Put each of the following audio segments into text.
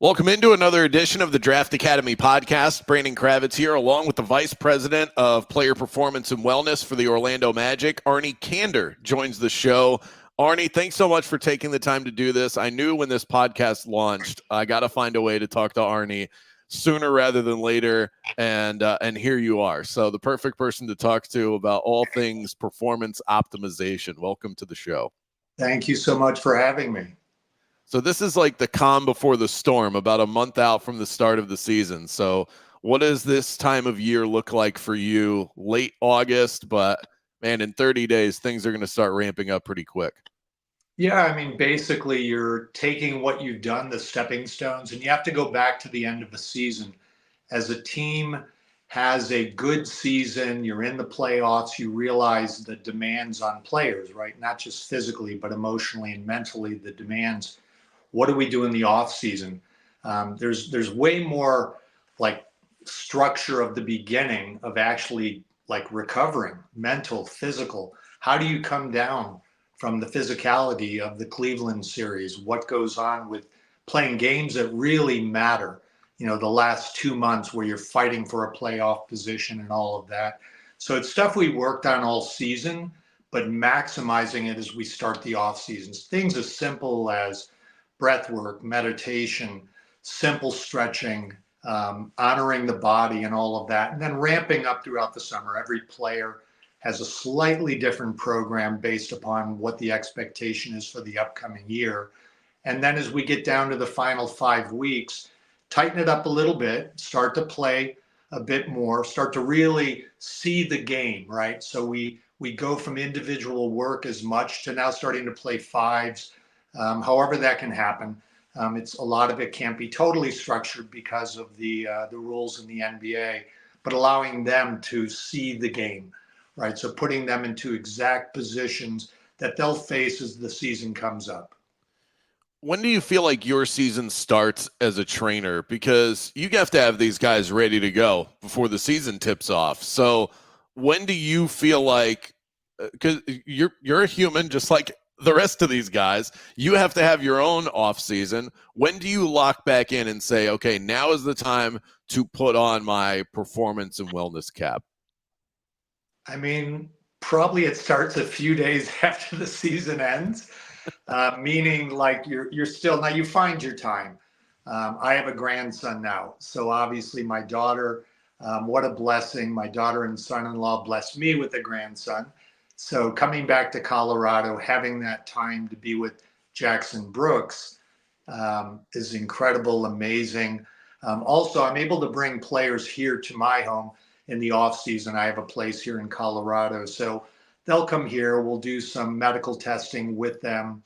Welcome into another edition of the Draft Academy podcast. Brandon Kravitz here, along with the Vice President of Player Performance and Wellness for the Orlando Magic, Arnie Kander, joins the show. Arnie, thanks so much for taking the time to do this. I knew when this podcast launched, I got to find a way to talk to Arnie sooner rather than later, and here you are. So the perfect person to talk to about all things performance optimization. Welcome to the show. Thank you so much for having me. So this is like the calm before the storm, about a month out from the start of the season. So what does this time of year look like for you? Late August, but man, in 30 days, things are going to start ramping up pretty quick. Yeah, I mean, basically, you're taking what you've done, the stepping stones, and you have to go back to the end of the season. As a team has a good season, you're in the playoffs, you realize the demands on players, right? Not just physically, but emotionally and mentally, the demands. What do we do in the off season? There's way more like structure of the beginning of actually like recovering, mental, physical. How do you come down from the physicality of the Cleveland series? What goes on with playing games that really matter? You know, the last 2 months where you're fighting for a playoff position and all of that. So it's stuff we worked on all season, but maximizing it as we start the off seasons. Things as simple as breath work, meditation, simple stretching, honoring the body and all of that, and then ramping up throughout the summer. Every player has a slightly different program based upon what the expectation is for the upcoming year. And then as we get down to the final 5 weeks, tighten it up a little bit, start to play a bit more, start to really see the game, right? So we go from individual work as much to now starting to play fives. However that can happen. It's a lot of it can't be totally structured because of the rules in the NBA, but allowing them to see the game, right? So putting them into exact positions that they'll face as the season comes up. When do you feel like your season starts as a trainer? Because you have to have these guys ready to go before the season tips off. So when do you feel like, because you're a human just like the rest of these guys, you have to have your own off season. When do you lock back in and say, okay, now is the time to put on my performance and wellness cap? I mean, probably it starts a few days after the season ends, meaning like you're still now you find your time. I have a grandson now, so obviously my daughter. What a blessing! My daughter and son-in-law blessed me with a grandson. So coming back to Colorado, having that time to be with Jackson Brooks is incredible, amazing. Also, I'm able to bring players here to my home in the off season. I have a place here in Colorado, so they'll come here. We'll do some medical testing with them,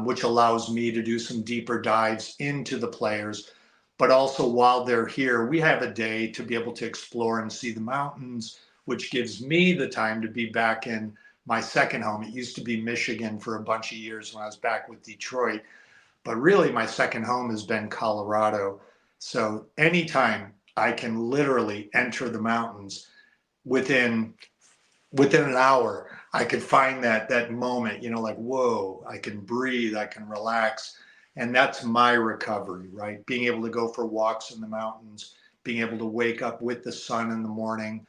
which allows me to do some deeper dives into the players. But also while they're here, we have a day to be able to explore and see the mountains, which gives me the time to be back in my second home. It used to be Michigan for a bunch of years when I was back with Detroit, but really my second home has been Colorado. So anytime I can literally enter the mountains within an hour, I could find that moment, like, whoa, I can breathe, I can relax. And that's my recovery, right? Being able to go for walks in the mountains, being able to wake up with the sun in the morning.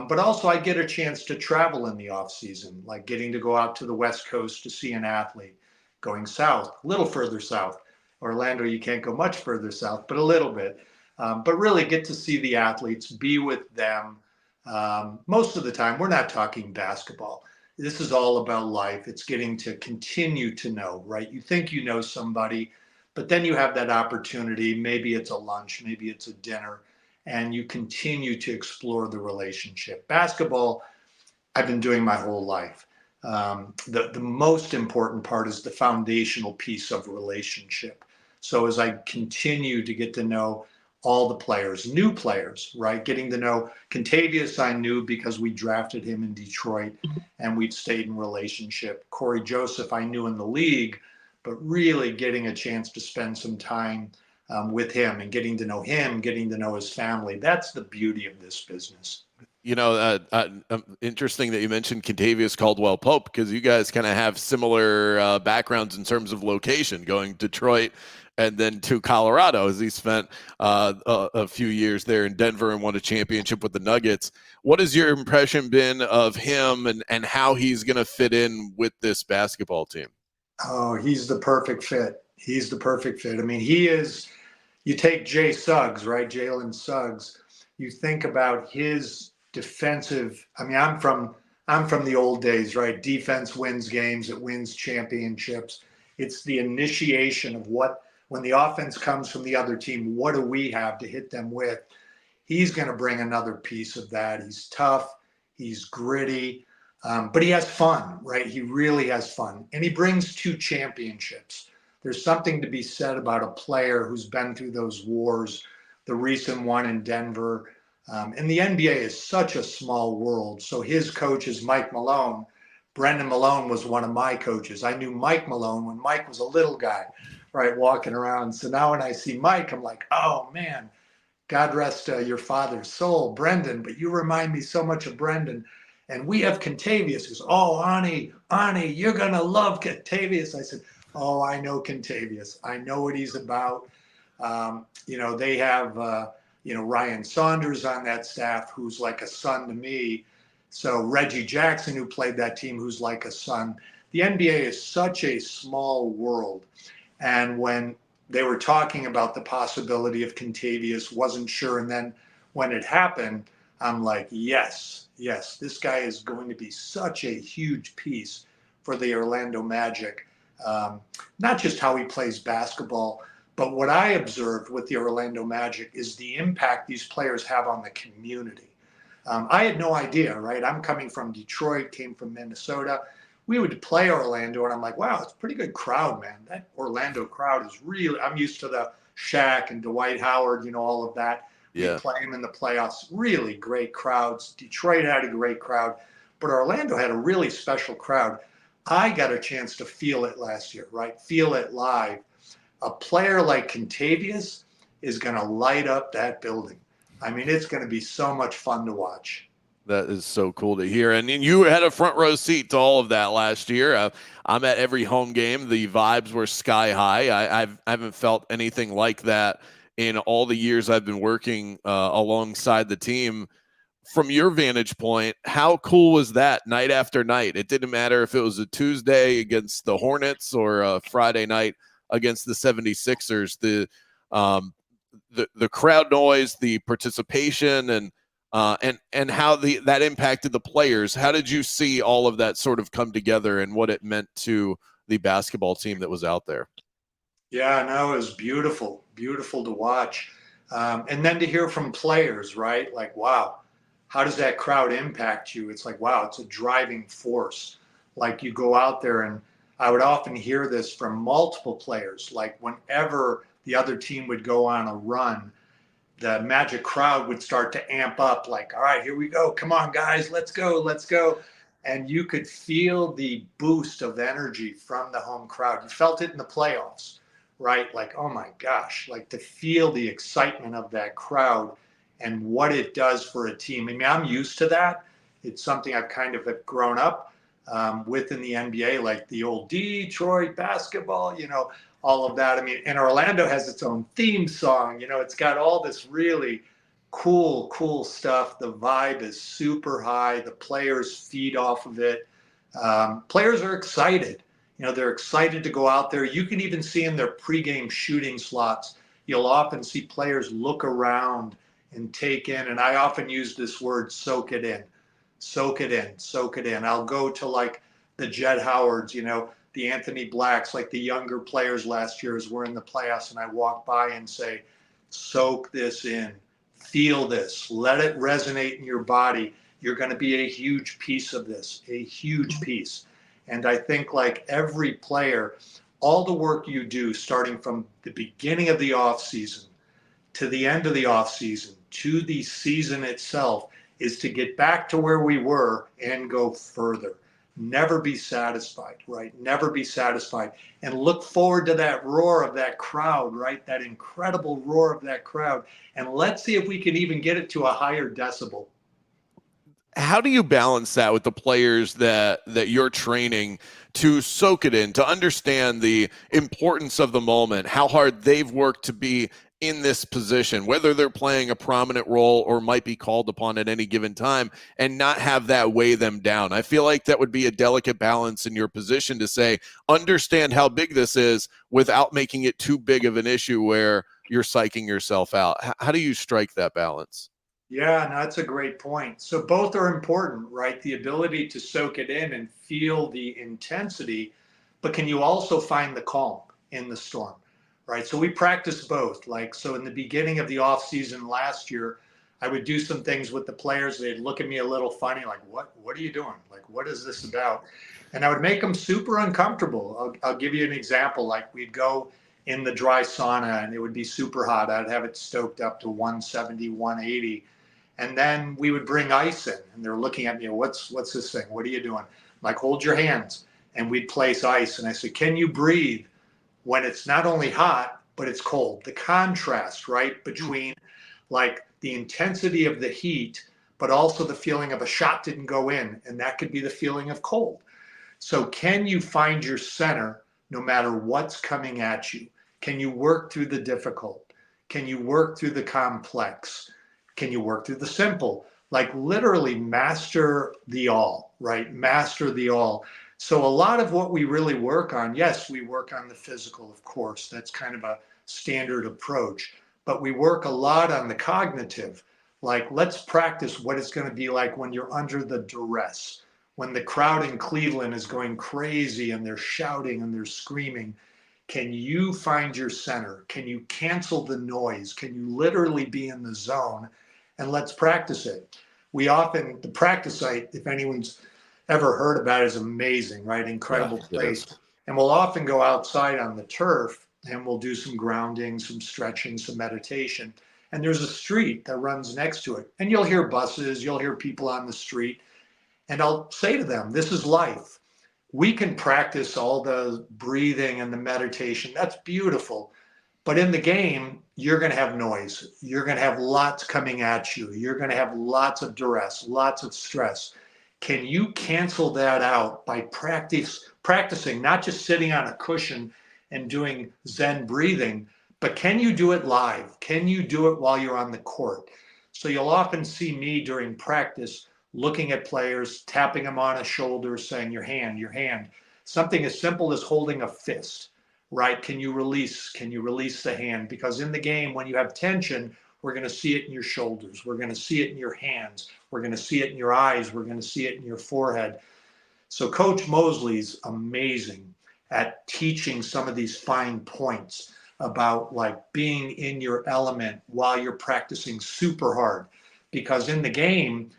But also I get a chance to travel in the off season, like getting to go out to the West Coast to see an athlete, going south, a little further south. Orlando, you can't go much further south, but a little bit. But really get to see the athletes, be with them. Most of the time, we're not talking basketball. This is all about life. It's getting to continue to know, right? You think you know somebody, but then you have that opportunity. Maybe it's a lunch, maybe it's a dinner, and you continue to explore the relationship. Basketball, I've been doing my whole life. The most important part is the foundational piece of relationship. So as I continue to get to know all the players, new players, right? Getting to know Contavious, I knew because we drafted him in Detroit and we'd stayed in relationship. Corey Joseph, I knew in the league, but really getting a chance to spend some time with him and getting to know him, getting to know his family. That's the beauty of this business. Interesting that you mentioned Contavious Caldwell-Pope because you guys kind of have similar backgrounds in terms of location, going Detroit and then to Colorado, as he spent a few years there in Denver and won a championship with the Nuggets. What has your impression been of him and how he's going to fit in with this basketball team? Oh, he's the perfect fit. He's the perfect fit. I mean, he is. You take Jay Suggs, right? Jalen Suggs. You think about his defensive. I mean, I'm from the old days, right? Defense wins games, it wins championships. It's the initiation of what when the offense comes from the other team, what do we have to hit them with? He's going to bring another piece of that. He's tough, he's gritty, but he has fun, right? He really has fun. And he brings two championships. There's something to be said about a player who's been through those wars, the recent one in Denver. And the NBA is such a small world. So his coach is Mike Malone. Brendan Malone was one of my coaches. I knew Mike Malone when Mike was a little guy, right, walking around. So now when I see Mike, I'm like, oh man, God rest your father's soul, Brendan, but you remind me so much of Brendan. And we have Contavious. He goes, oh, Arnie, you're going to love Contavious. I said, oh, I know Contavious. I know what he's about. They have, Ryan Saunders on that staff, who's like a son to me. So Reggie Jackson, who played that team, who's like a son. The NBA is such a small world. And when they were talking about the possibility of Contavious, wasn't sure. And then when it happened, I'm like, yes, this guy is going to be such a huge piece for the Orlando Magic. Not just how he plays basketball, but what I observed with the Orlando Magic is the impact these players have on the community. I had no idea, right? I'm coming from Detroit, came from Minnesota. We would play Orlando, and I'm like, wow, it's a pretty good crowd, man. That Orlando crowd is really, I'm used to the Shaq and Dwight Howard, all of that. We Yeah. play them in the playoffs, really great crowds. Detroit had a great crowd, but Orlando had a really special crowd. I got a chance to feel it last year, right? Feel it live. A player like Contavious is going to light up that building. I mean, it's going to be so much fun to watch. That is so cool to hear. And you had a front row seat to all of that last year. I'm at every home game. The vibes were sky high. I haven't felt anything like that in all the years I've been working alongside the team. From your vantage point, how cool was that night after night? It didn't matter if it was a Tuesday against the Hornets or a Friday night against the 76ers. The crowd noise, the participation, and how that impacted the players. How did you see all of that sort of come together and what it meant to the basketball team that was out there? Yeah, no, it was beautiful, beautiful to watch. And then to hear from players, right? Like, wow, how does that crowd impact you? It's like, wow, it's a driving force. Like you go out there, and I would often hear this from multiple players. Like whenever the other team would go on a run, the Magic crowd would start to amp up, like, all right, here we go. Come on, guys, let's go, let's go. And you could feel the boost of energy from the home crowd. You felt it in the playoffs, right? Like, oh my gosh, like to feel the excitement of that crowd and what it does for a team. I mean, I'm used to that. It's something I've kind of grown up with in the NBA, like the old Detroit basketball, all of that. I mean, and Orlando has its own theme song. It's got all this really cool stuff. The vibe is super high. The players feed off of it. Players are excited. They're excited to go out there. You can even see in their pregame shooting slots, you'll often see players look around and take in. And I often use this word, soak it in. Soak it in, soak it in. I'll go to like the Jed Howards, the Anthony Blacks, like the younger players last year as we're in the playoffs, and I walk by and say, soak this in, feel this, let it resonate in your body. You're going to be a huge piece of this, a huge piece. And I think like every player, all the work you do starting from the beginning of the off season to the end of the off season to the season itself is to get back to where we were and go further. Never be satisfied, right? Never be satisfied. And look forward to that roar of that crowd, right? That incredible roar of that crowd. And let's see if we can even get it to a higher decibel. How do you balance that with the players that you're training to soak it in, to understand the importance of the moment, how hard they've worked to be in this position, whether they're playing a prominent role or might be called upon at any given time, and not have that weigh them down? I feel like that would be a delicate balance in your position to say, understand how big this is without making it too big of an issue where you're psyching yourself out. How do you strike that balance? Yeah, no, that's a great point. So both are important, right? The ability to soak it in and feel the intensity, but can you also find the calm in the storm, right? So we practice both. Like, so in the beginning of the off season last year, I would do some things with the players. They'd look at me a little funny, like, what are you doing? Like, what is this about? And I would make them super uncomfortable. I'll give you an example. Like, we'd go in the dry sauna and it would be super hot. I'd have it stoked up to 170, 180, and then we would bring ice in, and they're looking at me, what's this thing? What are you doing? I'm like, hold your hands. And we'd place ice. And I said, can you breathe when it's not only hot, but it's cold? The contrast, right, between like the intensity of the heat, but also the feeling of a shot didn't go in. And that could be the feeling of cold. So can you find your center no matter what's coming at you? Can you work through the difficult? Can you work through the complex? Can you work through the simple? Like literally master the all, right? Master the all. So a lot of what we really work on, yes, we work on the physical, of course. That's kind of a standard approach. But we work a lot on the cognitive. Like, let's practice what it's going to be like when you're under the duress, when the crowd in Cleveland is going crazy and they're shouting and they're screaming. Can you find your center? Can you cancel the noise? Can you literally be in the zone? And let's practice it. We often, the practice site, if anyone's ever heard about it, is amazing, right? Incredible place. And we'll often go outside on the turf and we'll do some grounding, some stretching, some meditation. And there's a street that runs next to it. And you'll hear buses, you'll hear people on the street. And I'll say to them, this is life. We can practice all the breathing and the meditation. That's beautiful. But in the game, you're going to have noise. You're going to have lots coming at you. You're going to have lots of duress, lots of stress. Can you cancel that out by practicing, not just sitting on a cushion and doing Zen breathing, but can you do it live? Can you do it while you're on the court? So you'll often see me during practice looking at players, tapping them on a shoulder, saying, your hand, your hand. Something as simple as holding a fist, right? Can you release? Can you release the hand? Because in the game, when you have tension, we're going to see it in your shoulders. We're going to see it in your hands. We're going to see it in your eyes. We're going to see it in your forehead. So Coach Mosley's amazing at teaching some of these fine points about like being in your element while you're practicing super hard. Because in the game,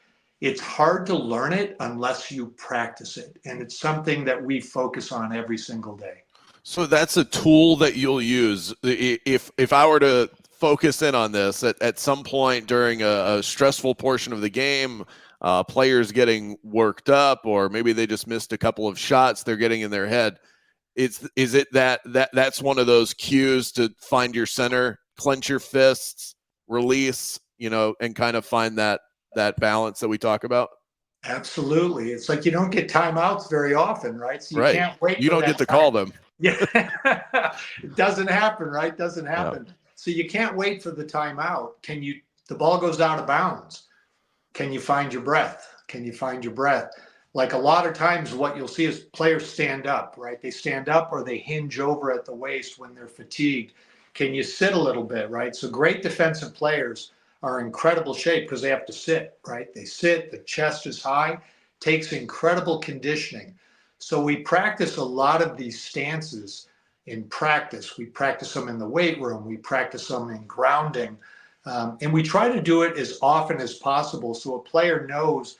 it's hard to learn it unless you practice it. And it's something that we focus on every single day. So that's a tool that you'll use. If I were to focus in on this at some point during a stressful portion of the game, players getting worked up, or maybe they just missed a couple of shots they're getting in their head. Is it that's one of those cues to find your center, clench your fists, release, and kind of find that balance that we talk about? Absolutely. It's like you don't get timeouts very often, right? So you Right. can't wait. You don't get to call them. Yeah. It doesn't happen, right? Doesn't happen. Yeah. So you can't wait for the timeout. The ball goes out of bounds. Can you find your breath? Can you find your breath? Like a lot of times what you'll see is players stand up, right? They stand up or they hinge over at the waist when they're fatigued. Can you sit a little bit, right? So great defensive players are in incredible shape because they have to sit, right? They sit, the chest is high, takes incredible conditioning. So we practice a lot of these stances in practice. We practice them in the weight room. We practice them in grounding. And we try to do it as often as possible so a player knows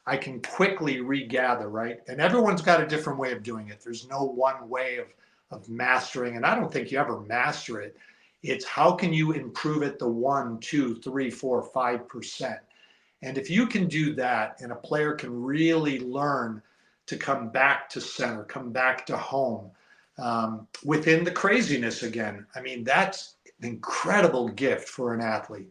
I can quickly regather, right? And everyone's got a different way of doing it. There's no one way of mastering, and I don't think you ever master it. It's how can you improve it the 1, 2, 3, 4, 5%. And if you can do that and a player can really learn to come back to center, come back to home within the craziness again, I mean, that's an incredible gift for an athlete.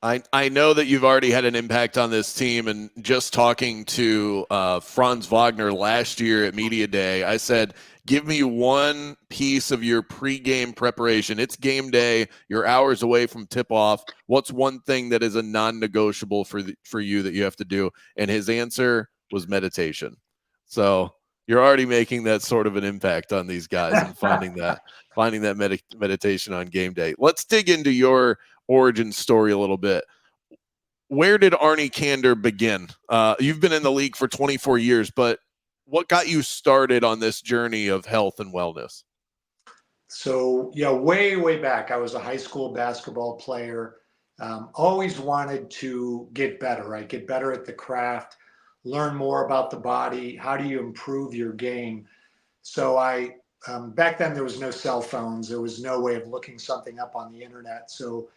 I know that you've already had an impact on this team, and just talking to Franz Wagner last year at Media Day, I said, give me one piece of your pregame preparation. It's game day. You're hours away from tip-off. What's one thing that is a non-negotiable for you that you have to do? And his answer was meditation. So you're already making that sort of an impact on these guys and finding that meditation on game day. Let's dig into your origin story a little bit. Where did Arnie Kander begin? You've been in the league for 24 years, but what got you started on this journey of health and wellness? So, yeah, way back, I was a high school basketball player. Always wanted to get better, right? Get better at the craft, learn more about the body. How do you improve your game? So back then there was no cell phones. There was no way of looking something up on the internet. So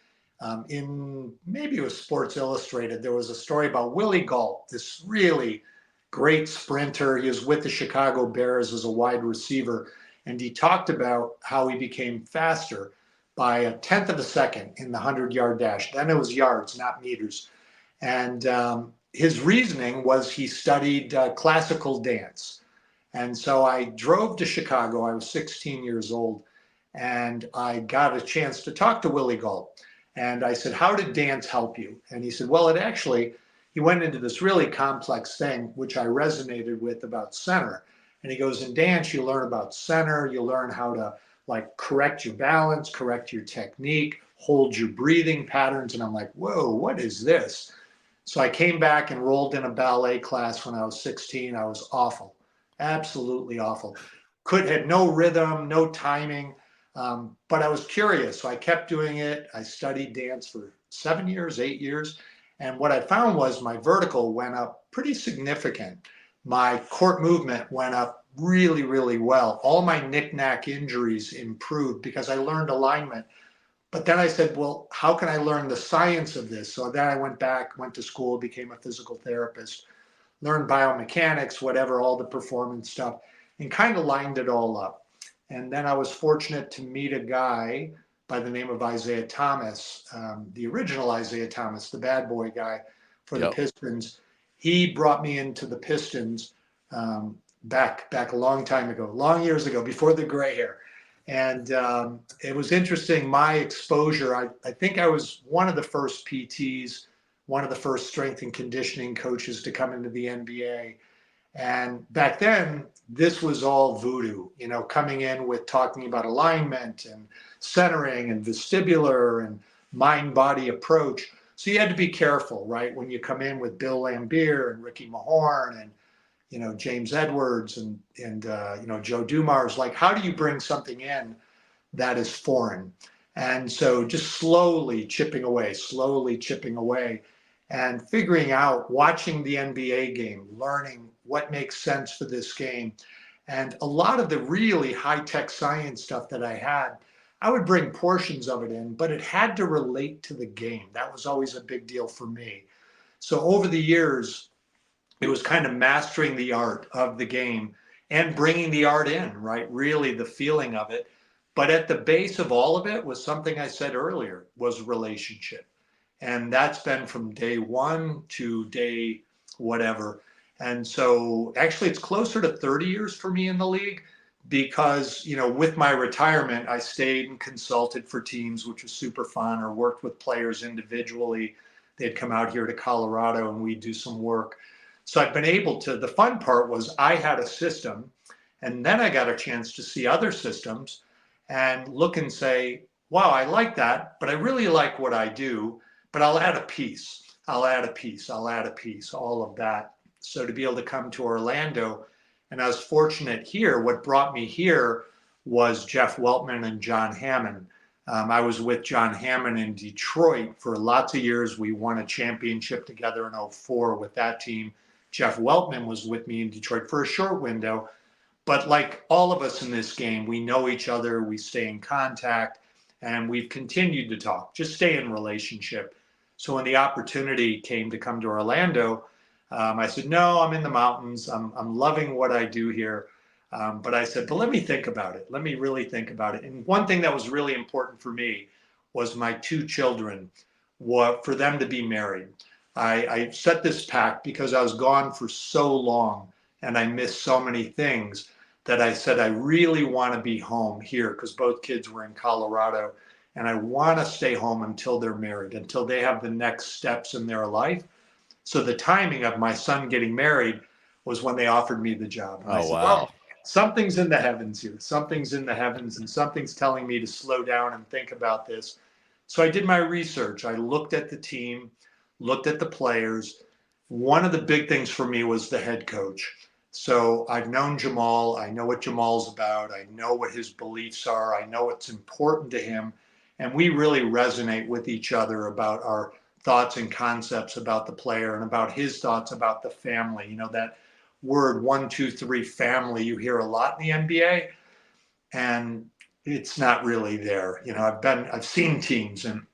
in maybe it was Sports Illustrated, there was a story about Willie Galt, this really great sprinter. He was with the Chicago Bears as a wide receiver. And he talked about how he became faster by a tenth of a second in the 100-yard dash. Then it was yards, not meters. And his reasoning was he studied classical dance. And so I drove to Chicago. I was 16 years old, and I got a chance to talk to Willie Galt. And I said, how did dance help you? And he said, well, he went into this really complex thing, which I resonated with about center. And he goes, in dance, you learn about center, you learn how to like correct your balance, correct your technique, hold your breathing patterns. And I'm like, whoa, what is this? So I came back, enrolled in a ballet class when I was 16. I was awful. Absolutely awful. Had no rhythm, no timing, but I was curious. So I kept doing it. I studied dance for 7 years, 8 years. And what I found was my vertical went up pretty significant. My court movement went up really well. All my knick-knack injuries improved because I learned alignment. But then I said, well, how can I learn the science of this? So then I went back, went to school, became a physical therapist, learned biomechanics, whatever, all the performance stuff, and kind of lined it all up. And then I was fortunate to meet a guy by the name of Isaiah Thomas, the original Isaiah Thomas, the bad boy guy for the Pistons. He brought me into the Pistons back a long time ago, long years ago, before the gray hair. And it was interesting, my exposure. I think I was one of the first PTs, one of the first strength and conditioning coaches to come into the NBA. And back then, this was all voodoo, coming in with talking about alignment and centering and vestibular and mind-body approach. So you had to be careful, right? When you come in with Bill Lambier and Ricky Mahorn and James Edwards and Joe Dumars, like, how do you bring something in that is foreign? And so just slowly chipping away and figuring out, watching the NBA game, learning what makes sense for this game. And a lot of the really high-tech science stuff that I had, I would bring portions of it in, but it had to relate to the game. That was always a big deal for me. So over the years, it was kind of mastering the art of the game and bringing the art in, right? Really the feeling of it. But at the base of all of it was something I said earlier, was relationship. And that's been from day one to day whatever. And so actually it's closer to 30 years for me in the league because, with my retirement, I stayed and consulted for teams, which was super fun, or worked with players individually. They'd come out here to Colorado and we'd do some work. So I've been able to, the fun part was I had a system, and then I got a chance to see other systems and look and say, wow, I like that, but I really like what I do, but I'll add a piece, all of that. So to be able to come to Orlando, and I was fortunate here, what brought me here was Jeff Weltman and John Hammond. I was with John Hammond in Detroit for lots of years. We won a championship together in '04 with that team. Jeff Weltman was with me in Detroit for a short window. But like all of us in this game, we know each other, we stay in contact, and we've continued to talk, just stay in relationship. So when the opportunity came to come to Orlando, I said, no, I'm in the mountains. I'm loving what I do here. But I said, but let me think about it. Let me really think about it. And one thing that was really important for me was my two children for them to be married. I set this pact because I was gone for so long and I missed so many things that I said, I really want to be home here because both kids were in Colorado and I want to stay home until they're married, until they have the next steps in their life. So the timing of my son getting married was when they offered me the job. And I Oh, said, well, wow. something's in the heavens here. Something's in the heavens and something's telling me to slow down and think about this. So I did my research. I looked at the team, looked at the players. One of the big things for me was the head coach. So I've known Jamal. I know what Jamal's about. I know what his beliefs are. I know what's important to him. And we really resonate with each other about our thoughts and concepts about the player and about his thoughts about the family. You know, that word 1, 2, 3 family you hear a lot in the NBA, and it's not really there. You know, I've seen teams, and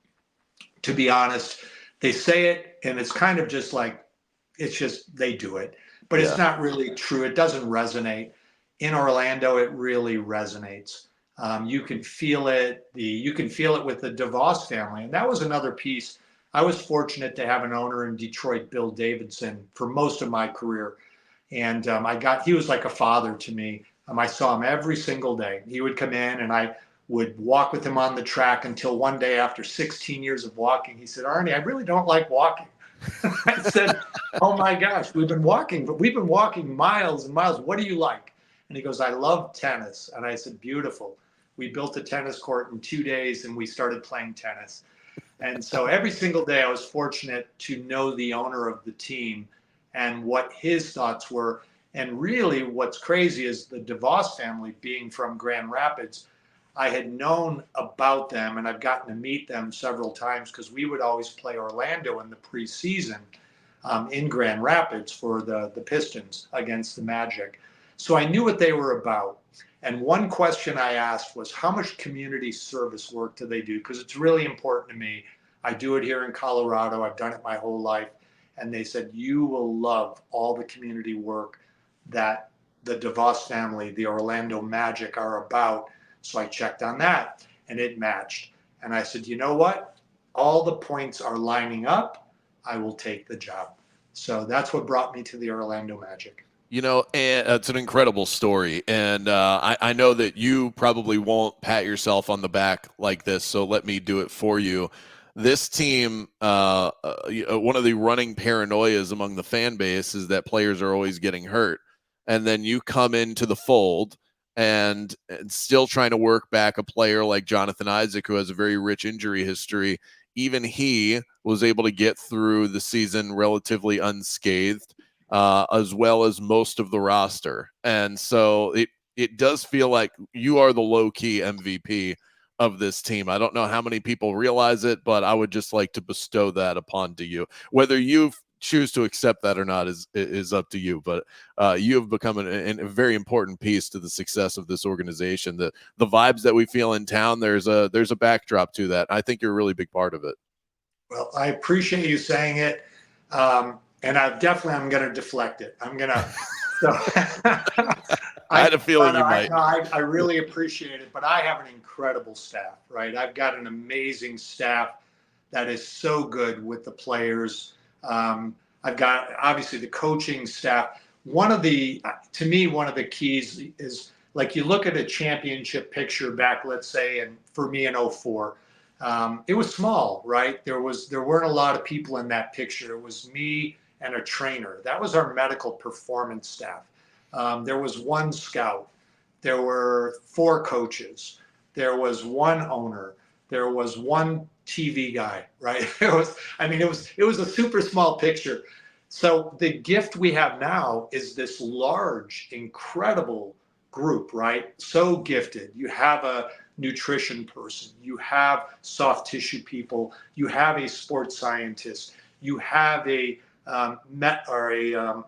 to be honest, they say it and it's kind of just like, it's just they do it, but it's Yeah. not really true. It doesn't resonate. In Orlando, it really resonates. You can feel it. You can feel it with the DeVos family, and that was another piece. I was fortunate to have an owner in Detroit, Bill Davidson, for most of my career, and he was like a father to me. I saw him every single day. He would come in, and I would walk with him on the track until one day, after 16 years of walking, he said, "Arnie, I really don't like walking." I said, "Oh my gosh, we've been walking, but we've been walking miles and miles. What do you like?" And he goes, "I love tennis." And I said, "Beautiful." We built a tennis court in 2 days and we started playing tennis. And so every single day I was fortunate to know the owner of the team and what his thoughts were. And really what's crazy is the DeVos family, being from Grand Rapids, I had known about them and I've gotten to meet them several times because we would always play Orlando in the preseason in Grand Rapids for the Pistons against the Magic. So I knew what they were about. And one question I asked was, how much community service work do they do? Because it's really important to me. I do it here in Colorado. I've done it my whole life. And they said, you will love all the community work that the DeVos family, the Orlando Magic, are about. So I checked on that and it matched. And I said, you know what? All the points are lining up. I will take the job. So that's what brought me to the Orlando Magic. You know, and it's an incredible story. And I know that you probably won't pat yourself on the back like this, so let me do it for you. This team, one of the running paranoias among the fan base is that players are always getting hurt. And then you come into the fold and still trying to work back a player like Jonathan Isaac, who has a very rich injury history. Even he was able to get through the season relatively unscathed. As well as most of the roster. And so it does feel like you are the low-key MVP of this team. I don't know how many people realize it, but I would just like to bestow that upon to you. Whether you choose to accept that or not is up to you, but you have become a very important piece to the success of this organization. The vibes that we feel in town, there's a backdrop to that. I think you're a really big part of it. Well, I appreciate you saying it. And I'm going to deflect it. I'm going to. So, I had a feeling you might. I really appreciate it, but I have an incredible staff, right? I've got an amazing staff that is so good with the players. I've got obviously the coaching staff. To me, one of the keys is, like, you look at a championship picture back, let's say, and for me in 04, it was small, right? There weren't a lot of people in that picture. It was me and a trainer. That was our medical performance staff. There was one scout. There were 4 coaches. There was one owner. There was one TV guy, right? It was a super small picture. So the gift we have now is this large, incredible group, right? So gifted. You have a nutrition person, you have soft tissue people, you have a sports scientist, you have a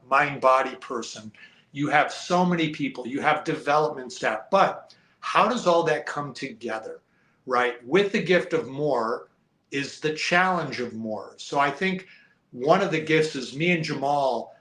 mind-body person. You have so many people. You have development staff. But how does all that come together, right? With the gift of more is the challenge of more. So I think one of the gifts is me and Jamal.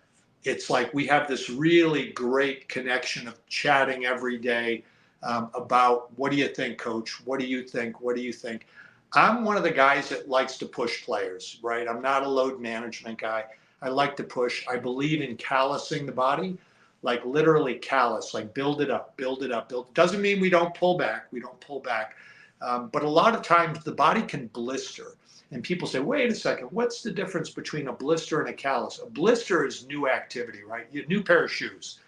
It's like we have this really great connection of chatting every day about, what do you think, coach? What do you think? What do you think? I'm one of the guys that likes to push players, right? I'm not a load management guy. I like to push. I believe in callousing the body, like literally callous, like build it up, build it up, build. Doesn't mean we don't pull back. We don't pull back. But a lot of times the body can blister. And people say, wait a second, what's the difference between a blister and a callus? A blister is new activity, right? A new pair of shoes.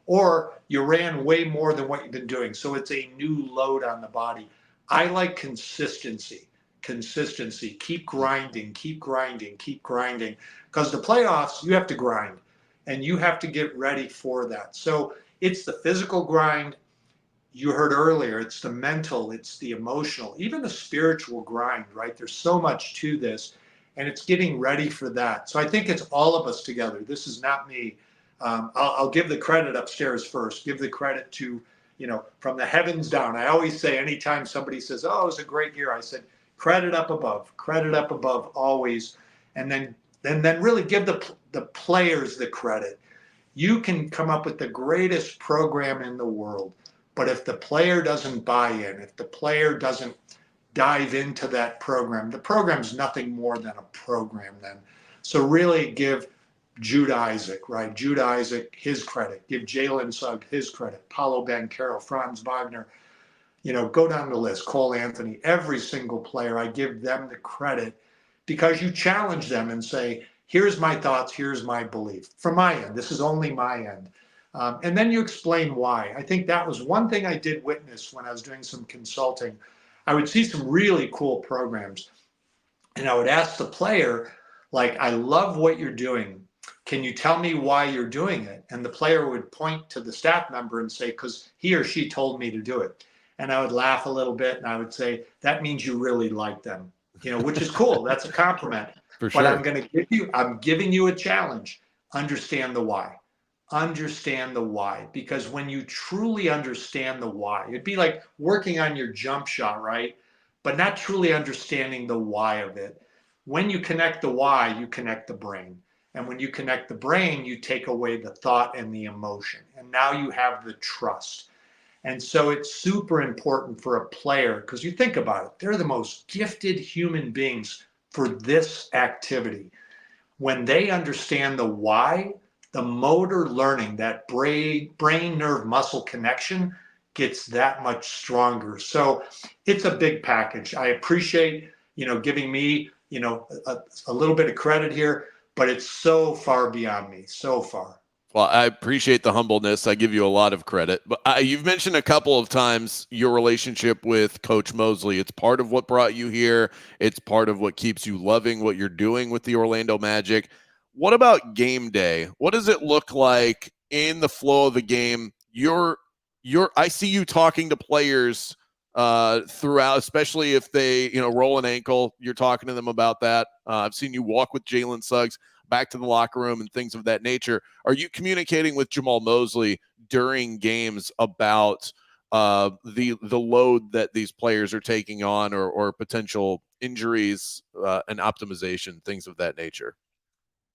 Or you ran way more than what you've been doing. So it's a new load on the body. I like consistency. Consistency. Keep grinding, keep grinding, keep grinding. Because the playoffs, you have to grind and you have to get ready for that. So it's the physical grind. You heard earlier, it's the mental, it's the emotional, even the spiritual grind, right? There's so much to this, and it's getting ready for that. So I think it's all of us together. This is not me. I'll give the credit upstairs first, give the credit to, from the heavens down. I always say, anytime somebody says, oh, it was a great year, I said, credit up above always. And then really give the players the credit. You can come up with the greatest program in the world, but if the player doesn't buy in, if the player doesn't dive into that program, the program's nothing more than a program then. So really give Jude Isaac, right? Jude Isaac, his credit. Give Jalen Suggs his credit. Paulo Banchero, Franz Wagner, go down the list. Cole Anthony, every single player, I give them the credit because you challenge them and say, here's my thoughts, here's my belief. From my end, this is only my end. And then you explain why. I think that was one thing I did witness when I was doing some consulting. I would see some really cool programs, and I would ask the player, like, I love what you're doing. Can you tell me why you're doing it? And the player would point to the staff member and say, because he or she told me to do it. And I would laugh a little bit and I would say, that means you really like them, which is cool. That's a compliment. For But sure. I'm giving you a challenge. Understand the why. Understand the why. Because when you truly understand the why, it'd be like working on your jump shot, right? But not truly understanding the why of it. When you connect the why, you connect the brain. And when you connect the brain, you take away the thought and the emotion. And now you have the trust. And so it's super important for a player because you think about it, they're the most gifted human beings for this activity. When they understand the why, the motor learning, that brain nerve muscle connection gets that much stronger. So it's a big package. I appreciate, giving me, a little bit of credit here, but it's so far beyond me, so far. Well, I appreciate the humbleness. I give you a lot of credit. But you've mentioned a couple of times your relationship with Coach Mosley. It's part of what brought you here. It's part of what keeps you loving what you're doing with the Orlando Magic. What about game day? What does it look like in the flow of the game? I see you talking to players throughout, especially if they, roll an ankle. You're talking to them about that. I've seen you walk with Jalen Suggs back to the locker room and things of that nature. Are you communicating with Jamal Mosley during games about the load that these players are taking on or potential injuries and optimization, things of that nature?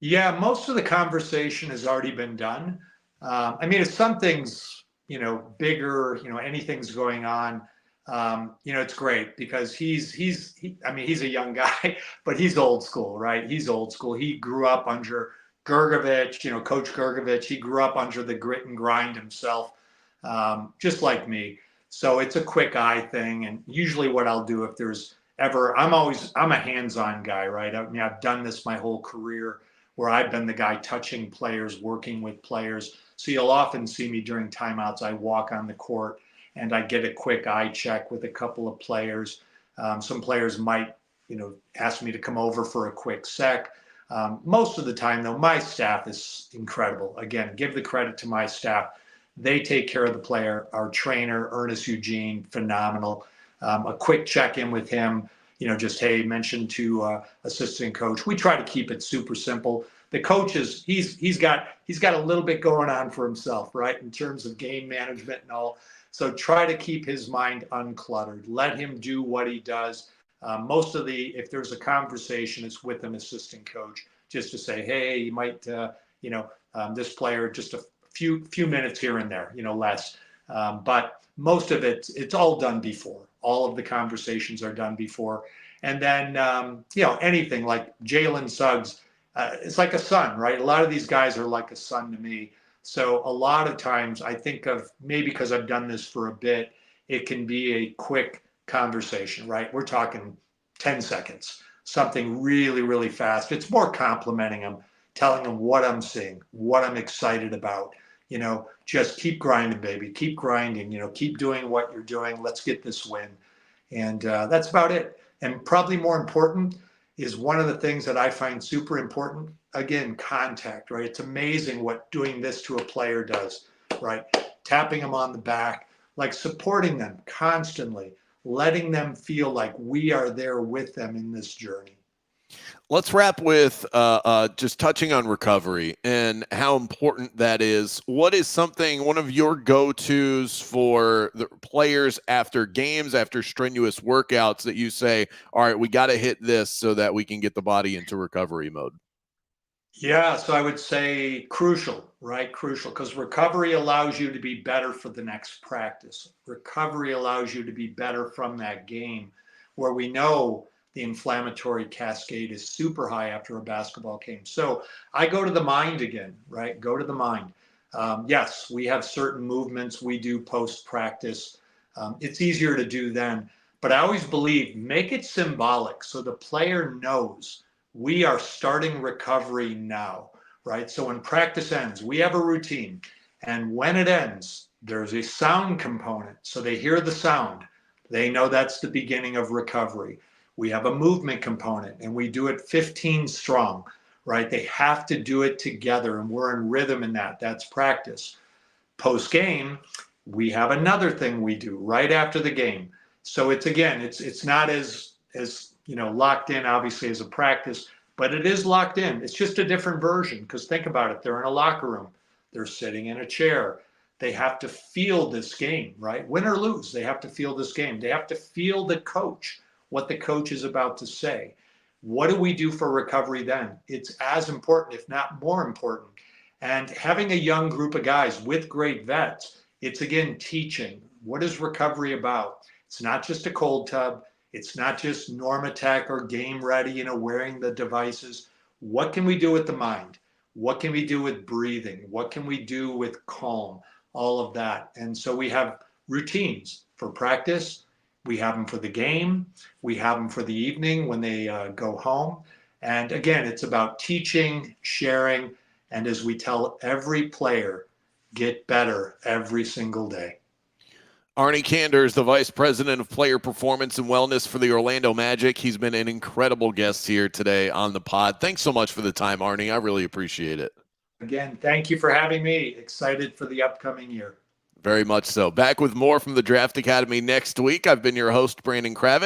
Yeah, most of the conversation has already been done. If something's, bigger, anything's going on, it's great because he's a young guy, but he's old school, right? He's old school. He grew up under Gergovich, Coach Gergovich. He grew up under the grit and grind himself, just like me. So it's a quick eye thing. And usually what I'll do if there's ever, I'm a hands-on guy, right? I've done this my whole career where I've been the guy touching players, working with players. So you'll often see me during timeouts. I walk on the court and I get a quick eye check with a couple of players. Some players might, ask me to come over for a quick sec. Most of the time, though, my staff is incredible. Again, give the credit to my staff. They take care of the player. Our trainer, Ernest Eugene, phenomenal. A quick check-in with him, just, hey, mention to assistant coach. We try to keep it super simple. The coach is, he's got a little bit going on for himself, right, in terms of game management and all. So try to keep his mind uncluttered. Let him do what he does. If there's a conversation, it's with an assistant coach, just to say, hey, you might, this player, just a few minutes here and there, less. But most of it's all done before. All of the conversations are done before. And then, anything like Jalen Suggs, it's like a son, right? A lot of these guys are like a son to me. So a lot of times I think of, maybe because I've done this for a bit, it can be a quick conversation, right? We're talking 10 seconds, something really, really fast. It's more complimenting them, telling them what I'm seeing, what I'm excited about. Just keep grinding, baby. Keep grinding. Keep doing what you're doing. Let's get this win. And that's about it. And probably more important is one of the things that I find super important. Again, contact, right? It's amazing what doing this to a player does, right? Tapping them on the back, like supporting them constantly, letting them feel like we are there with them in this journey. Let's wrap with just touching on recovery and how important that is. What is one of your go-tos for the players after games, after strenuous workouts that you say, all right, we got to hit this so that we can get the body into recovery mode? Yeah, so I would say crucial, right? Crucial, because recovery allows you to be better for the next practice. Recovery allows you to be better from that game where we know the inflammatory cascade is super high after a basketball game. So I go to the mind again, right? Go to the mind. Yes, we have certain movements we do post practice. It's easier to do then, but I always believe make it symbolic so the player knows we are starting recovery now, right? So when practice ends, we have a routine. And when it ends, there's a sound component. So they hear the sound. They know that's the beginning of recovery. We have a movement component and we do it 15 strong, right? They have to do it together and we're in rhythm in that. That's practice. Post game, we have another thing we do right after the game. So it's not as locked in obviously as a practice, but it is locked in. It's just a different version because think about it. They're in a locker room. They're sitting in a chair. They have to feel this game, right? Win or lose, they have to feel this game. They have to feel the coach, what the coach is about to say. What do we do for recovery then? It's as important, if not more important. And having a young group of guys with great vets, it's again teaching. What is recovery about? It's not just a cold tub. It's not just Normatec or game ready, wearing the devices. What can we do with the mind? What can we do with breathing? What can we do with calm? All of that. And so we have routines for practice. We have them for the game. We have them for the evening when they go home. And again, it's about teaching, sharing, and as we tell every player, get better every single day. Arnie Kander is the Vice President of Player Performance and Wellness for the Orlando Magic. He's been an incredible guest here today on the pod. Thanks so much for the time, Arnie. I really appreciate it. Again, thank you for having me. Excited for the upcoming year. Very much so. Back with more from the Draft Academy next week. I've been your host, Brandon Kravitz.